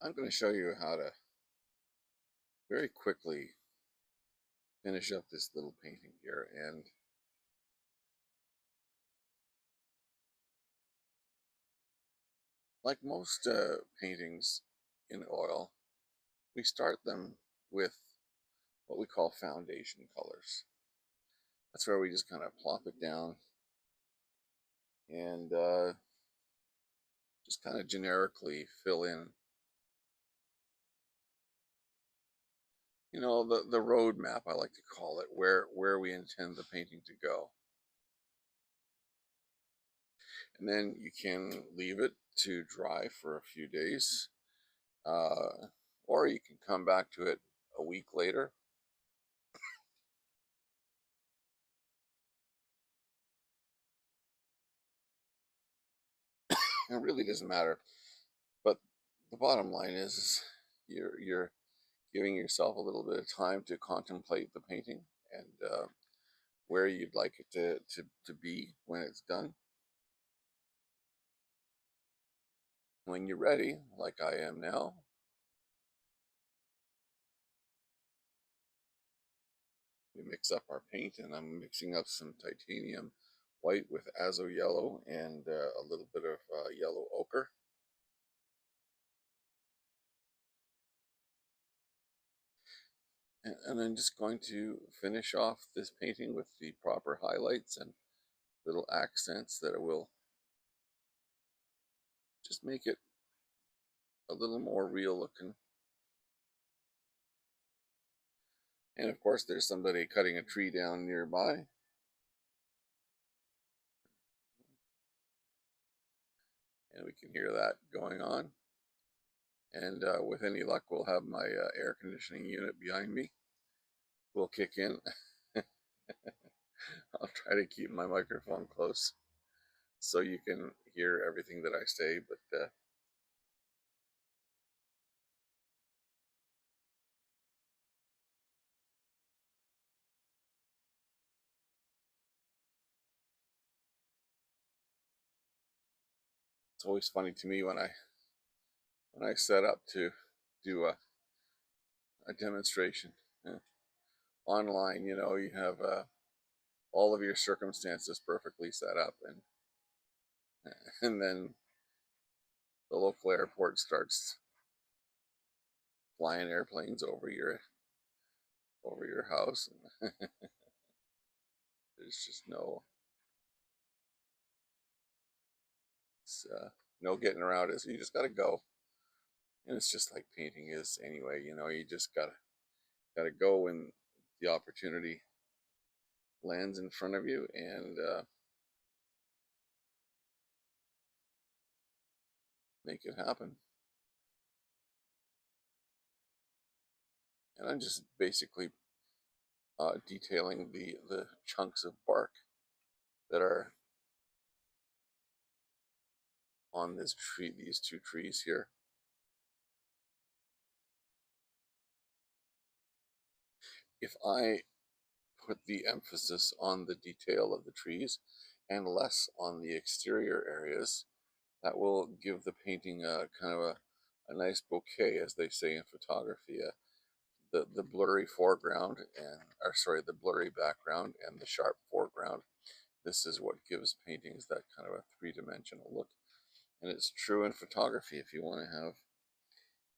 I'm going to show you how to very quickly finish up this little painting here. And like most paintings in oil, we start them with what we call foundation colors. That's where we just kind of plop it down and just kind of generically fill in, the road map, I like to call it, where we intend the painting to go. And then you can leave it to dry for a few days, or you can come back to it a week later. It really doesn't matter. But the bottom line is you're giving yourself a little bit of time to contemplate the painting and where you'd like it to be when it's done. When you're ready, like I am now, we mix up our paint, and I'm mixing up some titanium white with azo yellow and a little bit of yellow ochre. And I'm just going to finish off this painting with the proper highlights and little accents that will just make it a little more real looking. And of course, there's somebody cutting a tree down nearby. And we can hear that going on. And with any luck, we'll have my air conditioning unit behind me. Will kick in. I'll try to keep my microphone close so you can hear everything that I say, but it's always funny to me when I set up to do a demonstration online. You have all of your circumstances perfectly set up, and then the local airport starts flying airplanes over your house. And there's just no getting around it. So you just got to go, and it's just like painting is anyway. You just gotta go when the opportunity lands in front of you, and make it happen. And I'm just basically detailing the chunks of bark that are on this tree, these two trees here. If I put the emphasis on the detail of the trees and less on the exterior areas, that will give the painting a kind of a nice bouquet, as they say in photography. The blurry foreground the blurry background and the sharp foreground. This is what gives paintings that kind of a three-dimensional look. And it's true in photography. If you want to have,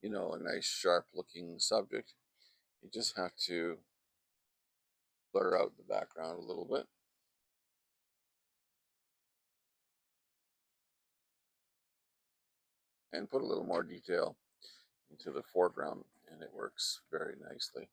a nice sharp looking subject, you just have to blur out the background a little bit and put a little more detail into the foreground, and it works very nicely.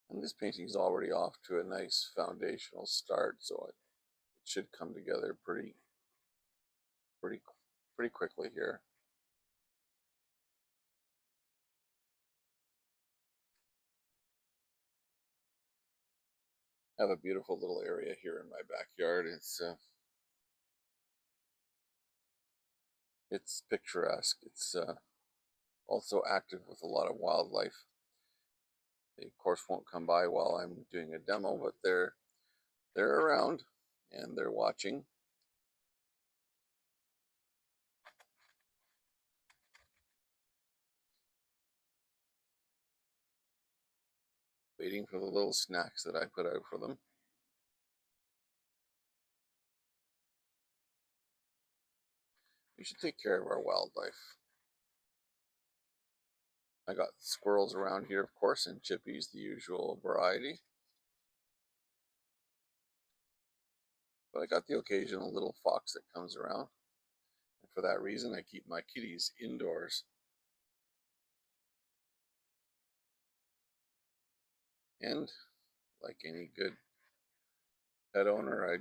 And this painting is already off to a nice foundational start, so it should come together pretty pretty quickly here. I have a beautiful little area here in my backyard. It's picturesque. It's also active with a lot of wildlife. They of course won't come by while I'm doing a demo, but they're around and they're watching. Waiting for the little snacks that I put out for them. We should take care of our wildlife. I got squirrels around here, of course, and chippies, the usual variety. But I got the occasional little fox that comes around. And for that reason, I keep my kitties indoors. And like any good pet owner, I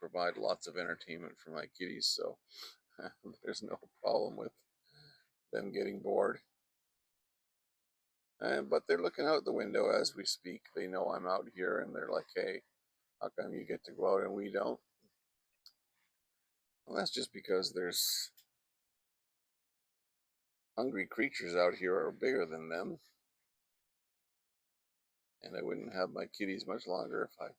provide lots of entertainment for my kitties, so there's no problem with them getting bored. But they're looking out the window as we speak. They know I'm out here and they're like, hey, how come you get to go out and we don't? Well, that's just because there's hungry creatures out here are bigger than them. And I wouldn't have my kitties much longer if I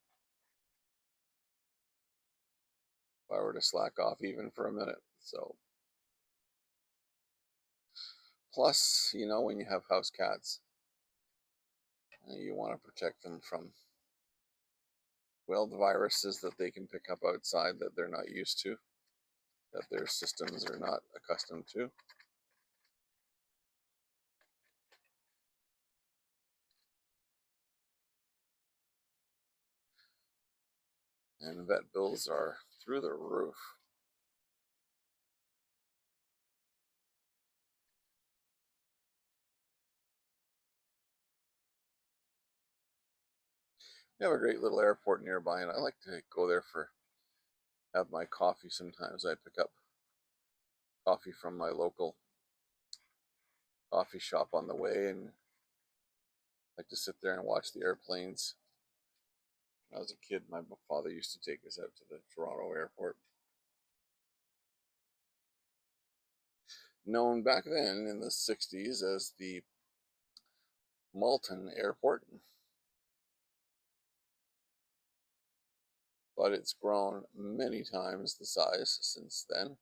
were to slack off even for a minute. So, plus, you know, when you have house cats, you want to protect them from, well, the viruses that they can pick up outside that they're not used to, that their systems are not accustomed to. And vet bills are through the roof. We have a great little airport nearby, and I like to go there for have my coffee. Sometimes I pick up coffee from my local coffee shop on the way, and like to sit there and watch the airplanes. When I was a kid, my father used to take us out to the Toronto airport. Known back then in the 60s as the Malton Airport, but it's grown many times the size since then,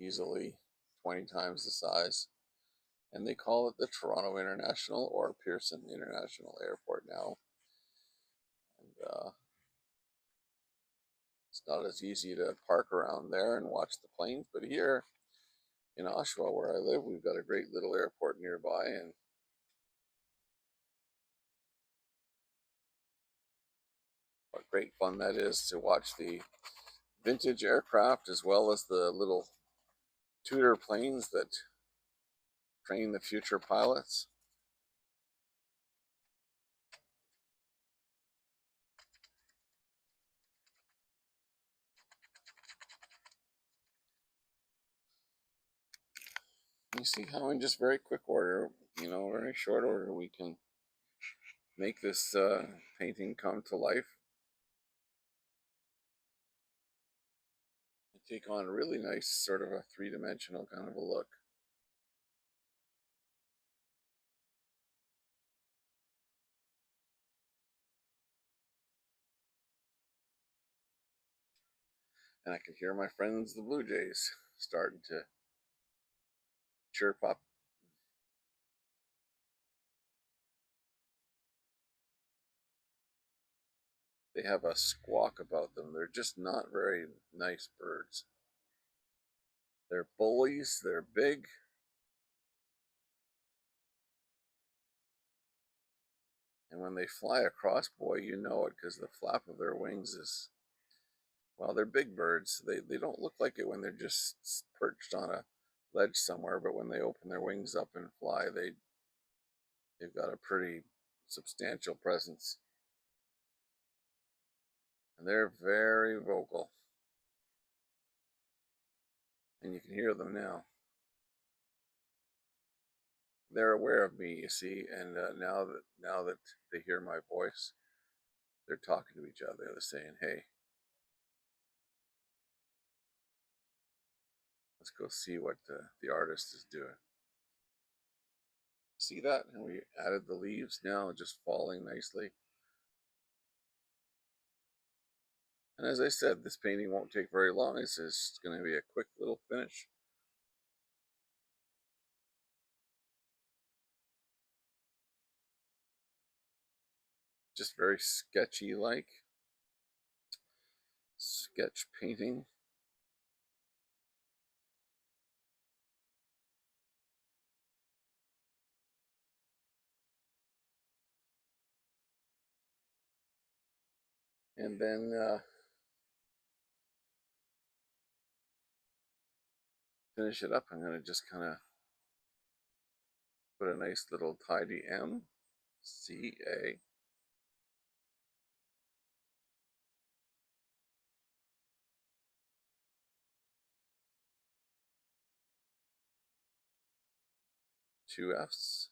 easily 20 times the size. And they call it the Toronto International or Pearson International Airport now. And it's not as easy to park around there and watch the planes, but here in Oshawa, where I live, we've got a great little airport nearby, and what great fun that is to watch the vintage aircraft as well as the little Tudor planes that train the future pilots. You see how in just very quick order, you know, very short order, we can make this painting come to life. And take on a really nice sort of a three-dimensional kind of a look. And I can hear my friends, the Blue Jays, starting to chirp up. They have a squawk about them. They're just not very nice birds. They're bullies, they're big. And when they fly across, boy, you know it because the flap of their wings is, well, they're big birds. They don't look like it when they're just perched on a ledge somewhere, but when they open their wings up and fly, they've got a pretty substantial presence. And they're very vocal. And you can hear them now. They're aware of me, you see, and now that they hear my voice, they're talking to each other. They're saying, "Hey, let's go see what the artist is doing." see that? And we added the leaves now, just falling nicely. And as I said, this painting won't take very long. It's just going to be a quick little finish. Just very sketchy like. Sketch painting. And then finish it up. I'm going to just kind of put a nice little tidy M, C, A. Two F's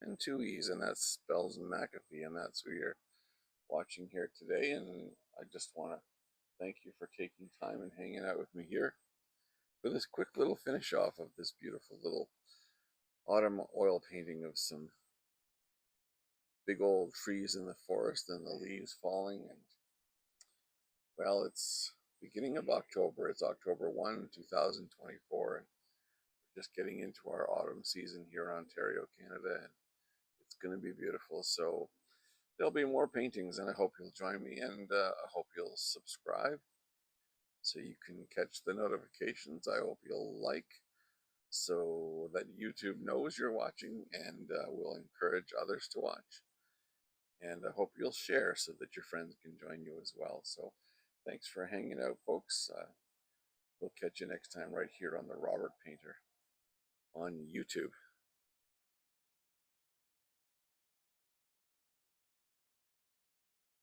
and two E's, and that spells McAfee, and that's who you're watching here today. And I just want to thank you for taking time and hanging out with me here for this quick little finish off of this beautiful little autumn oil painting of some big old trees in the forest and the leaves falling. And well, it's beginning of October. It's October 1, 2024, and we're just getting into our autumn season here in Ontario, Canada, and it's going to be beautiful. So there'll be more paintings, and I hope you'll join me, and I hope you'll subscribe so you can catch the notifications. I hope you'll like so that YouTube knows you're watching and will encourage others to watch. And I hope you'll share so that your friends can join you as well. So thanks for hanging out, folks. We'll catch you next time right here on The Robert Painter on YouTube.